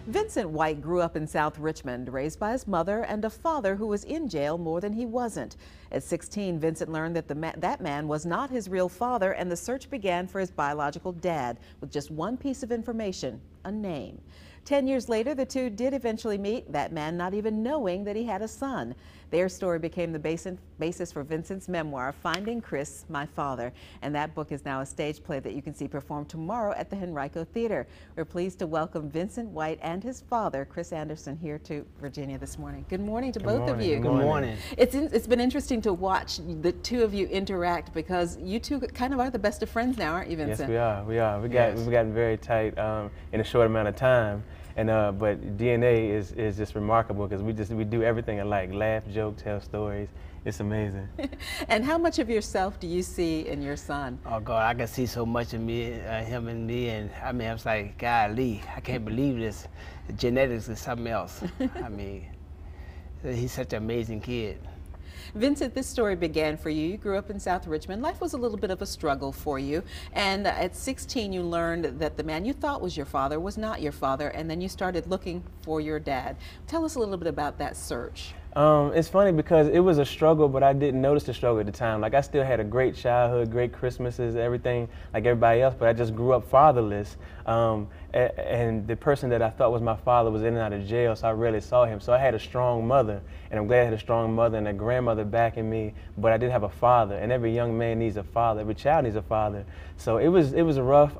Vincent White grew up in South Richmond, raised by his mother and a father who was in jail more than he wasn't. At 16, Vincent learned that that man was not his real father, and the search began for his biological dad with just one piece of information: a name. 10 years later, the two did eventually meet, that man not even knowing that he had a son. Their story became the basis for Vincent's memoir, Finding Chris, My Father. And that book is now a stage play that you can see performed tomorrow at the Henrico Theater. We're pleased to welcome Vincent White and his father, Chris Anderson, here to Virginia this morning. Good morning to both of you. Good morning. It's been interesting to watch the two of you interact, because you two kind of are the best of friends now, aren't you, Vincent? Yes, we are. We've gotten very tight in a short amount of time. And but DNA is just remarkable, because we do everything alike: laugh, joke, tell stories. It's amazing. And how much of yourself do you see in your son? Oh God, I can see so much of me, him and me, and I mean, I was like, golly, I can't believe this. Genetics is something else. I mean, he's such an amazing kid. Vincent, this story began for you. You grew up in South Richmond. Life was a little bit of a struggle for you. And at 16, you learned that the man you thought was your father was not your father, and then you started looking for your dad. Tell us a little bit about that search. It's funny because it was a struggle, but I didn't notice the struggle at the time. Like, I still had a great childhood, great Christmases, everything like everybody else, but I just grew up fatherless. And the person that I thought was my father was in and out of jail, so I rarely saw him. So I had a strong mother, and I'm glad I had a strong mother and a grandmother backing me, but I didn't have a father. And every young man needs a father, every child needs a father. So it was rough.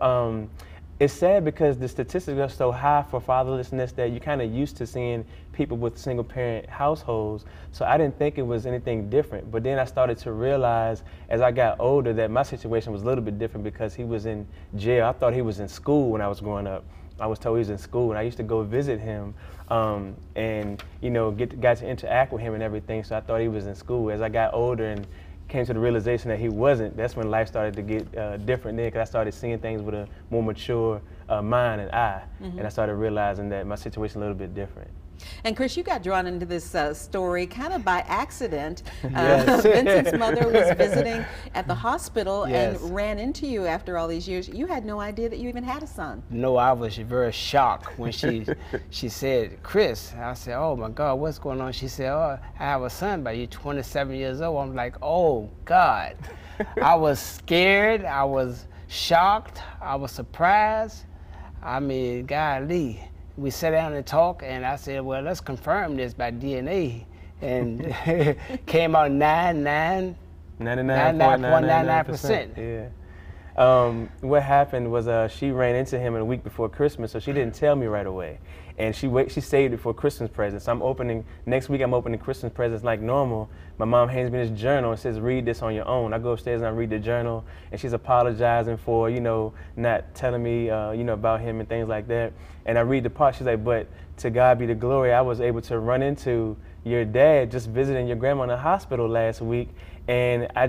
It's sad because the statistics are so high for fatherlessness that you're kind of used to seeing people with single parent households. So I didn't think it was anything different. But then I started to realize as I got older that my situation was a little bit different, because he was in jail. I thought he was in school when I was growing up. I was told he was in school, and I used to go visit him and, you know, got to interact with him and everything. So I thought he was in school. As I got older and came to the realization that he wasn't, that's when life started to get different then, because I started seeing things with a more mature mind and eye. And I started realizing that my situation was a little bit different. And Chris, you got drawn into this story kind of by accident. Yes. Vincent's mother was visiting at the hospital Yes. and ran into you after all these years. You had no idea that you even had a son. No, I was very shocked when she said, Chris. I said, oh my God, what's going on? She said, oh, I have a son, but you're 27 years old. I'm like, oh God. I was scared, I was shocked, I was surprised. I mean, golly. We sat down and talked, and I said, well, let's confirm this by DNA. And came out 99.99%. Yeah. What happened was she ran into him in a week before Christmas, so she didn't tell me right away. And she saved it for Christmas presents. Next week I'm opening Christmas presents like normal. My mom hands me this journal and says, read this on your own. I go upstairs and I read the journal, and she's apologizing for, you know, not telling me, you know, about him and things like that. And I read the part, she's like, but to God be the glory, I was able to run into your dad just visiting your grandma in the hospital last week. And I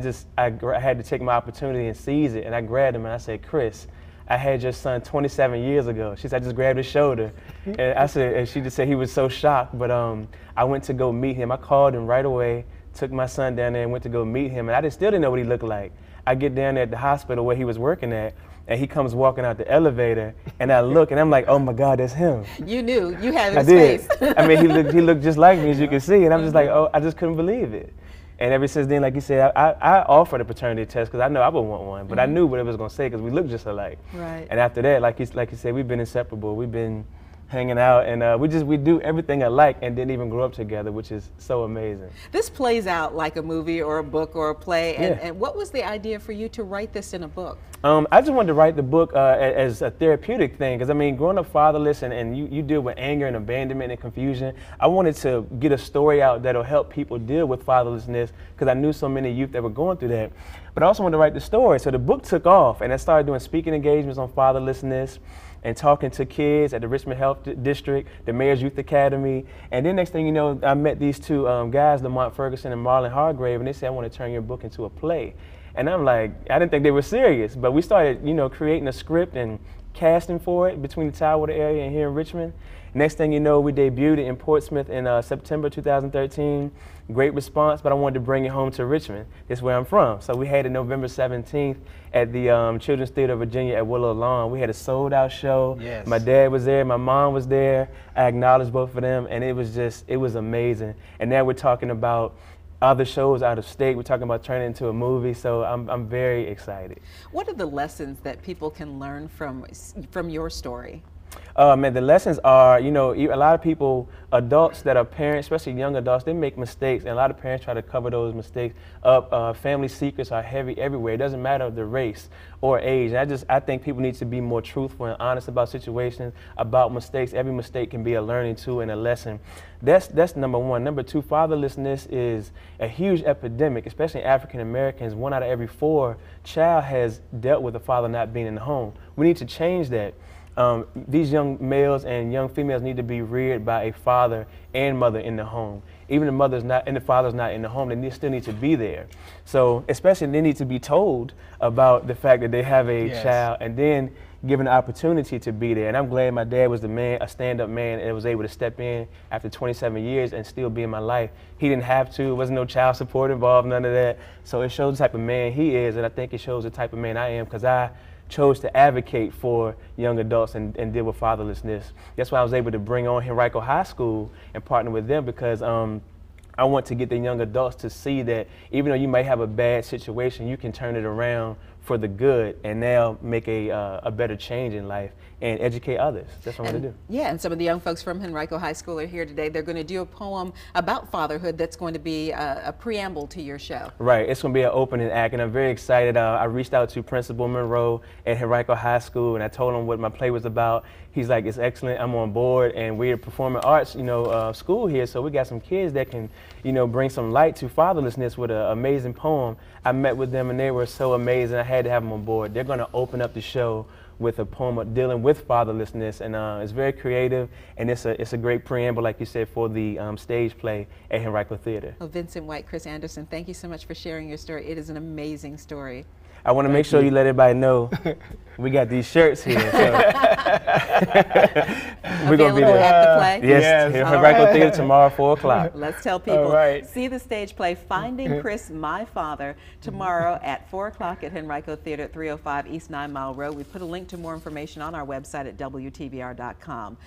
had to take my opportunity and seize it. And I grabbed him and I said, Chris, I had your son 27 years ago. She said, I just grabbed his shoulder. And she just said he was so shocked. But I went to go meet him. I called him right away, took my son down there and went to go meet him. And I still didn't know what he looked like. I get down there at the hospital where he was working at, and he comes walking out the elevator, and I look and I'm like, oh my God, that's him. You knew, you had his face. face. I mean, he looked just like me, as you can see. And I'm just like, oh, I just couldn't believe it. And ever since then, like you said, I offered a paternity test because I know I would want one, but I knew what it was going to say because we looked just alike. Right. And after that, like you said, we've been inseparable. We've been hanging out, and we do everything alike and didn't even grow up together, which is so amazing. This plays out like a movie or a book or a play. And, Yeah. and what was the idea for you to write this in a book? I just wanted to write the book as a therapeutic thing, because I mean, growing up fatherless and you deal with anger and abandonment and confusion. I wanted to get a story out that'll help people deal with fatherlessness, because I knew so many youth that were going through that. But I also wanted to write the story, so the book took off, and I started doing speaking engagements on fatherlessness and talking to kids at the Richmond Health District, the Mayor's Youth Academy. And then next thing you know, I met these two guys, Lamont Ferguson and Marlon Hargrave, and they said, I want to turn your book into a play. And I'm like, I didn't think they were serious, but we started, you know, creating a script and casting for it between the Tidewater area and here in Richmond. Next thing you know, we debuted it in Portsmouth in September 2013. Great response, but I wanted to bring it home to Richmond. That's where I'm from. So we had it November 17th at the Children's Theater of Virginia at Willow Lawn. We had a sold-out show. Yes. My dad was there, my mom was there. I acknowledged both of them, and it was amazing. And now we're talking about other shows out of state. We're talking about turning it into a movie, so I'm very excited. What are the lessons that people can learn from your story? Man, the lessons are, you know, a lot of people, adults that are parents, especially young adults, they make mistakes, and a lot of parents try to cover those mistakes up. Family secrets are heavy everywhere. It doesn't matter the race or age. And I think people need to be more truthful and honest about situations, about mistakes. Every mistake can be a learning tool and a lesson. That's number one. Number two, fatherlessness is a huge epidemic, especially African Americans. 1 out of every 4 child has dealt with a father not being in the home. We need to change that. These young males and young females need to be reared by a father and mother in the home. Even the mother's not and the father's not in the home, they still need to be there. So especially they need to be told about the fact that they have a child, and then given the opportunity to be there. And I'm glad my dad was the man, a stand-up man, and was able to step in after 27 years and still be in my life. He didn't have to, there wasn't no child support involved, none of that. So it shows the type of man he is, and I think it shows the type of man I am, because I chose to advocate for young adults and deal with fatherlessness. That's why I was able to bring on Henrico High School and partner with them, because I want to get the young adults to see that even though you might have a bad situation, you can turn it around for the good and now make a better change in life and educate others. That's what I'm going to do. Yeah, and some of the young folks from Henrico High School are here today. They're going to do a poem about fatherhood that's going to be a preamble to your show. Right, it's going to be an opening act, and I'm very excited. I reached out to Principal Monroe at Henrico High School, and I told him what my play was about. He's like, it's excellent, I'm on board, and we're a performing arts, school here, so we got some kids that can, bring some light to fatherlessness with an amazing poem. I met with them, and they were so amazing. I had to have them on board. They're going to open up the show with a poem dealing with fatherlessness, and it's very creative, and it's a great preamble, like you said, for the stage play at Henrico Theater. Well, Vincent White, Chris Anderson, thank you so much for sharing your story. It is an amazing story. I want to make sure you let everybody know we got these shirts here. So. We're going to be there. At the play? Yes, Henrico Theater tomorrow, 4 o'clock. Let's tell people, right. See the stage play Finding Chris, My Father, tomorrow at 4 o'clock at Henrico Theater at 305 East 9 Mile Road. We put a link to more information on our website at WTBR.com.